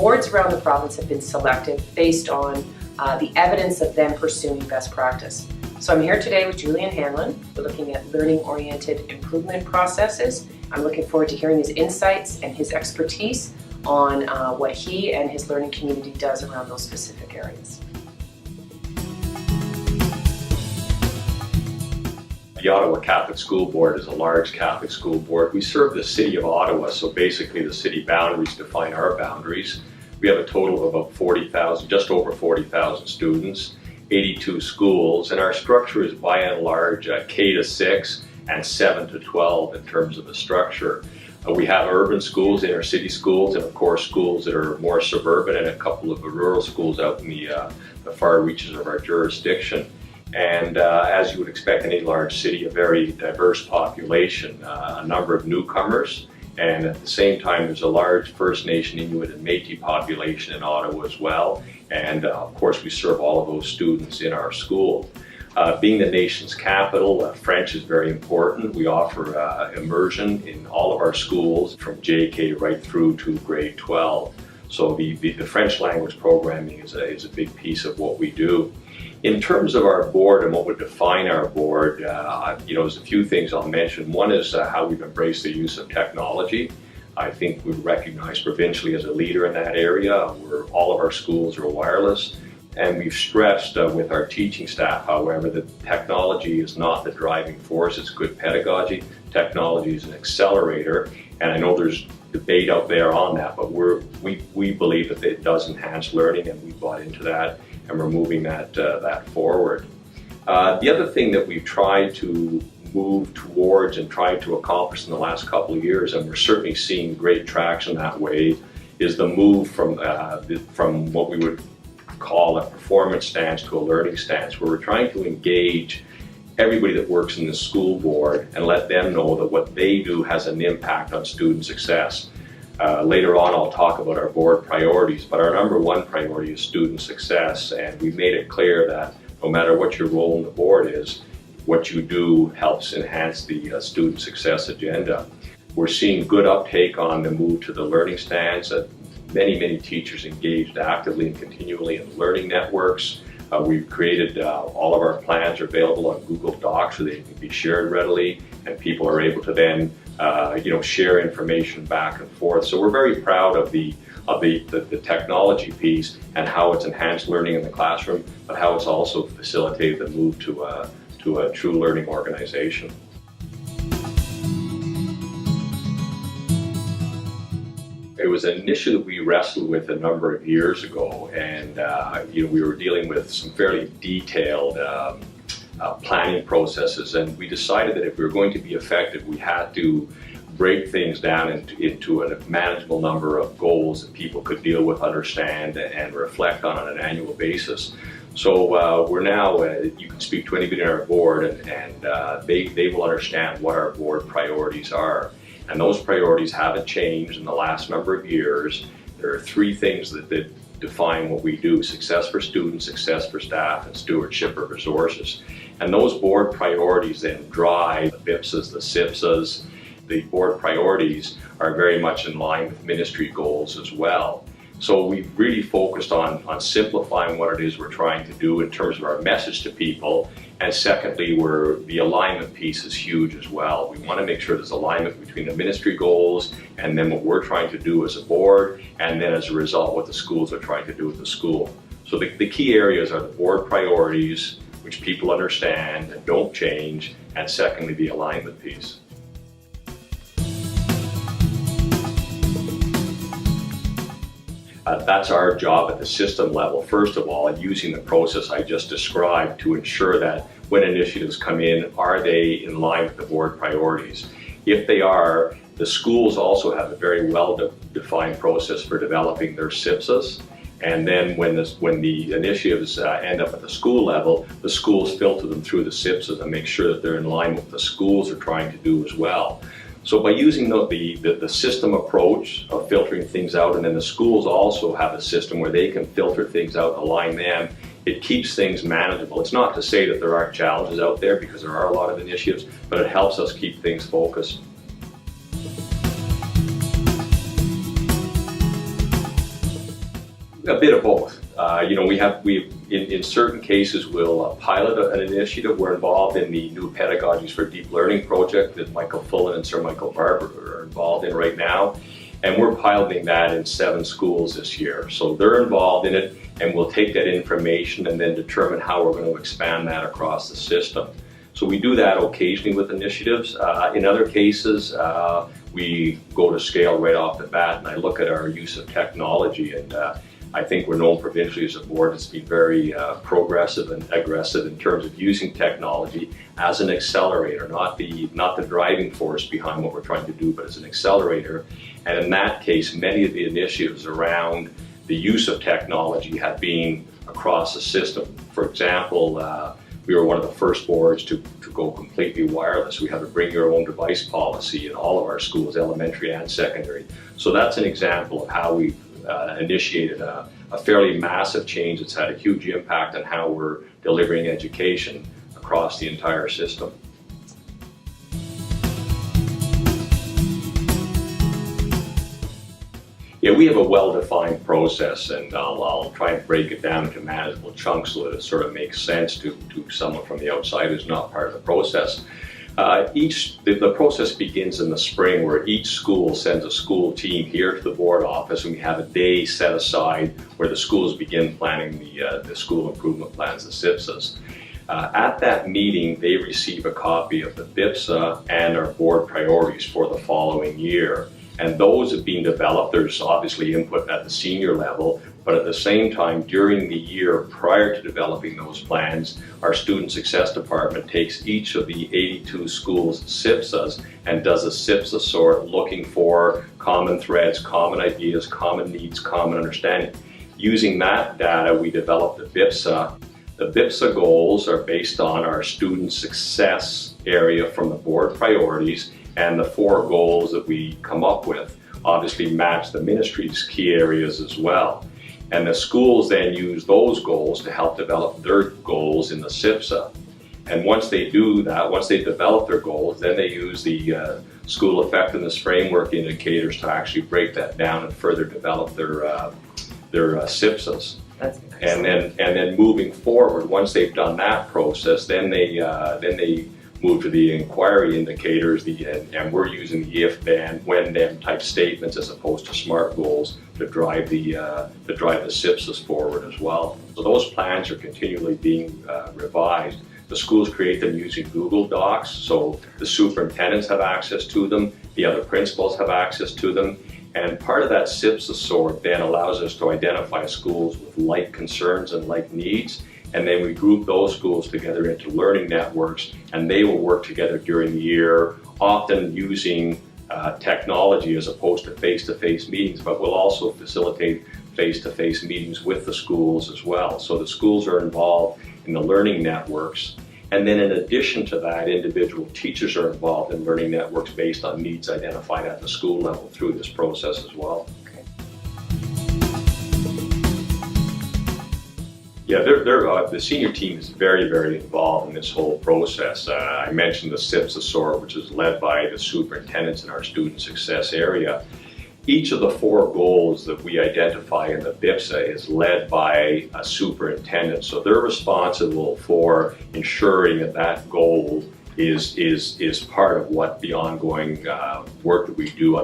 boards around the province have been selected based on the evidence of them pursuing best practice. So I'm here today with Julian Hanlon. We're looking at learning-oriented improvement processes. I'm looking forward to hearing his insights and his expertise on what he and his learning community does around those specific areas. The Ottawa Catholic School Board is a large Catholic school board. We serve the city of Ottawa, so basically the city boundaries define our boundaries. We have a total of about 40,000, just over 40,000 students, 82 schools, and our structure is by and large K to 6 and 7 to 12 in terms of the structure. We have urban schools, inner city schools, and of course schools that are more suburban, and a couple of rural schools out in the far reaches of our jurisdiction. And as you would expect in any large city, a very diverse population, a number of newcomers, and at the same time there's a large First Nation, Inuit and Métis population in Ottawa as well. And of course we serve all of those students in our school. Being the nation's capital, French is very important. We offer immersion in all of our schools from JK right through to grade 12. So the French language programming is a big piece of what we do. In terms of our board and what would define our board, there's a few things I'll mention. One is how we've embraced the use of technology. I think we're recognized provincially as a leader in that area, where all of our schools are wireless. And we've stressed with our teaching staff, however, that technology is not the driving force, it's good pedagogy. Technology is an accelerator, and I know there's debate out there on that, but we believe that it does enhance learning, and we bought into that, and we're moving that forward. The other thing that we've tried to move towards and tried to accomplish in the last couple of years, and we're certainly seeing great traction that way, is the move from what we would call a performance stance to a learning stance, where we're trying to engage everybody that works in the school board and let them know that what they do has an impact on student success. Later on I'll talk about our board priorities, but our number one priority is student success, and we've made it clear that no matter what your role in the board is, what you do helps enhance the student success agenda. We're seeing good uptake on the move to the learning stance. Many teachers engaged actively and continually in learning networks. We've created, all of our plans are available on Google Docs so they can be shared readily, and people are able to then share information back and forth. So we're very proud of the technology piece and how it's enhanced learning in the classroom, but how it's also facilitated the move to a true learning organization. It was an issue that we wrestled with a number of years ago, and we were dealing with some fairly detailed planning processes, and we decided that if we were going to be effective, we had to break things down into a manageable number of goals that people could deal with, understand, and reflect on an annual basis. So we're now, you can speak to anybody on our board, and they will understand what our board priorities are. And those priorities haven't changed in the last number of years. There are three things that define what we do: success for students, success for staff, and stewardship of resources. And those board priorities then drive the BIPSAs, the SIPSAs. The board priorities are very much in line with ministry goals as well. So we've really focused on simplifying what it is we're trying to do in terms of our message to people. And secondly, the alignment piece is huge as well. We want to make sure there's alignment between the ministry goals and then what we're trying to do as a board, and then as a result what the schools are trying to do with the school. So the key areas are the board priorities, which people understand and don't change, and secondly, the alignment piece. That's our job at the system level, first of all, and using the process I just described to ensure that when initiatives come in, are they in line with the board priorities? If they are, the schools also have a very well-defined process for developing their SIPSAs. And then when the initiatives end up at the school level, the schools filter them through the SIPSAs and make sure that they're in line with what the schools are trying to do as well. So by using the system approach of filtering things out, and then the schools also have a system where they can filter things out and align them, it keeps things manageable. It's not to say that there aren't challenges out there, because there are a lot of initiatives, but it helps us keep things focused. A bit of both. In certain cases we'll pilot an initiative. We're involved in the New Pedagogies for Deep Learning project that Michael Fullen and Sir Michael Barber are involved in right now. And we're piloting that in 7 schools this year. So they're involved in it, and we'll take that information and then determine how we're going to expand that across the system. So we do that occasionally with initiatives. In other cases, we go to scale right off the bat, and I look at our use of technology, and I think we're known provincially as a board as being very progressive and aggressive in terms of using technology as an accelerator, not the driving force behind what we're trying to do, but as an accelerator. And in that case, many of the initiatives around the use of technology have been across the system. For example, we were one of the first boards to go completely wireless. We have a bring your own device policy in all of our schools, elementary and secondary. So that's an example of how we've initiated a fairly massive change that's had a huge impact on how we're delivering education across the entire system. Yeah, we have a well-defined process, and I'll try and break it down into manageable chunks so that it sort of makes sense to someone from the outside who's not part of the process. The process begins in the spring, where each school sends a school team here to the board office, and we have a day set aside where the schools begin planning the school improvement plans, the SIPSAs. At that meeting, they receive a copy of the BIPSA and our board priorities for the following year. And those have been developed. There's obviously input at the senior level, but at the same time, during the year prior to developing those plans, our Student Success Department takes each of the 82 schools' SIPSAs and does a SIPSA sort, looking for common threads, common ideas, common needs, common understanding. Using that data, we develop the BIPSA. The BIPSA goals are based on our student success area from the board priorities, and the 4 goals that we come up with obviously match the ministry's key areas as well. And the schools then use those goals to help develop their goals in the SIPSA. And once they do that, once they develop their goals, then they use the school effectiveness framework indicators to actually break that down and further develop their SIPSAs. That's nice. And then moving forward, once they've done that process, then they move to the inquiry indicators, and we're using the if, then, when, then type statements as opposed to SMART goals to drive the SIPSAs forward as well. So those plans are continually being revised. The schools create them using Google Docs, so the superintendents have access to them, the other principals have access to them, and part of that SIPSA sort then allows us to identify schools with like concerns and like needs. And then we group those schools together into learning networks, and they will work together during the year, often using technology as opposed to face-to-face meetings, but we'll also facilitate face-to-face meetings with the schools as well. So the schools are involved in the learning networks, and then in addition to that, individual teachers are involved in learning networks based on needs identified at the school level through this process as well. Yeah, the senior team is very, very involved in this whole process. I mentioned the SIPSA SOAR, which is led by the superintendents in our student success area. Each of the 4 goals that we identify in the BIPSA is led by a superintendent. So they're responsible for ensuring that that goal is part of what the ongoing work that we do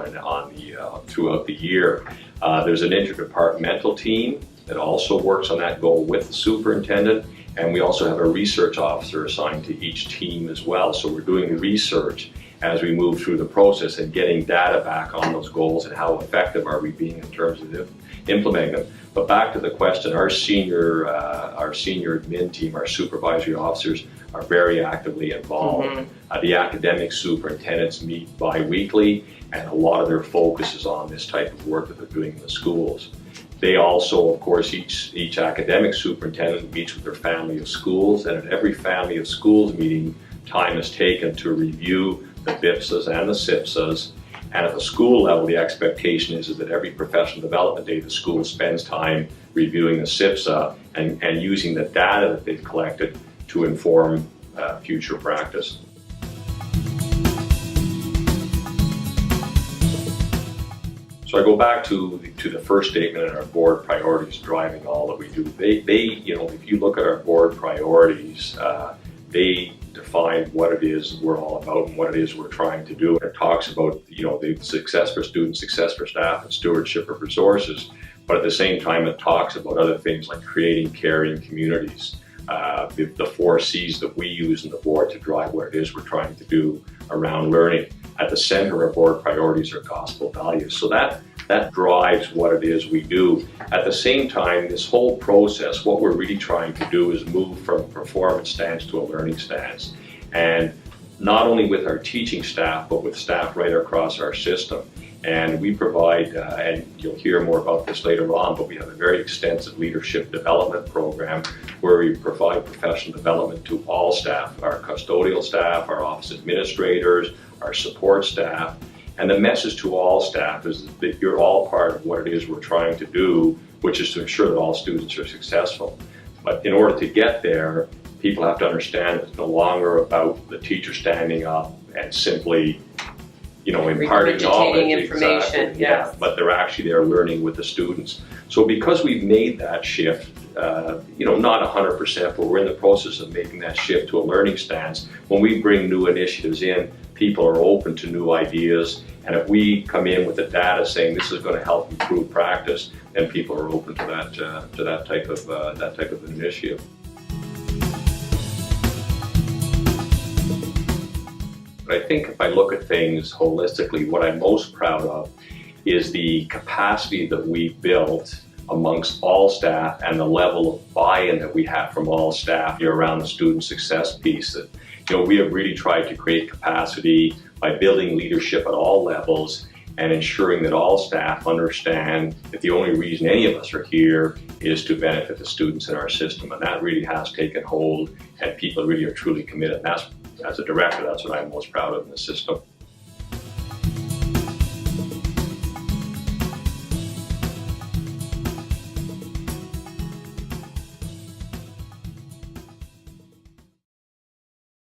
throughout the year. There's an interdepartmental team that also works on that goal with the superintendent, and we also have a research officer assigned to each team as well. So we're doing the research as we move through the process and getting data back on those goals and how effective are we being in terms of implementing them. But back to the question, our senior admin team, our supervisory officers, are very actively involved. Mm-hmm. The academic superintendents meet bi-weekly, and a lot of their focus is on this type of work that they're doing in the schools. They also, of course, each academic superintendent meets with their family of schools, and at every family of schools meeting, time is taken to review the BIPSAs and the SIPSAs. And at the school level, the expectation is that every professional development day, the school spends time reviewing the SIPSA and using the data that they've collected to inform future practice. So I go back to the first statement in our board priorities driving all that we do. If you look at our board priorities, they define what it is we're all about and what it is we're trying to do. It talks about, the success for students, success for staff, and stewardship of resources. But at the same time, it talks about other things like creating caring communities. The 4 C's that we use in the board to drive what it is we're trying to do around learning. At the center of board priorities are gospel values. So that drives what it is we do. At the same time, this whole process, what we're really trying to do is move from a performance stance to a learning stance. And not only with our teaching staff, but with staff right across our system. And we provide, and you'll hear more about this later on, but we have a very extensive leadership development program where we provide professional development to all staff, our custodial staff, our office administrators, our support staff. And the message to all staff is that you're all part of what it is we're trying to do, which is to ensure that all students are successful. But in order to get there, people have to understand that it's no longer about the teacher standing up and simply imparting knowledge, information, exactly, yeah, but they're actually there learning with the students. So because we've made that shift, not 100%, but we're in the process of making that shift to a learning stance. When we bring new initiatives in, people are open to new ideas, and if we come in with the data saying this is going to help improve practice, then people are open to that type of initiative. But I think if I look at things holistically, what I'm most proud of is the capacity that we built amongst all staff and the level of buy-in that we have from all staff around the student success piece. That, we have really tried to create capacity by building leadership at all levels and ensuring that all staff understand that the only reason any of us are here is to benefit the students in our system. And that really has taken hold, and people really are truly committed. And as a director, that's what I'm most proud of in the system.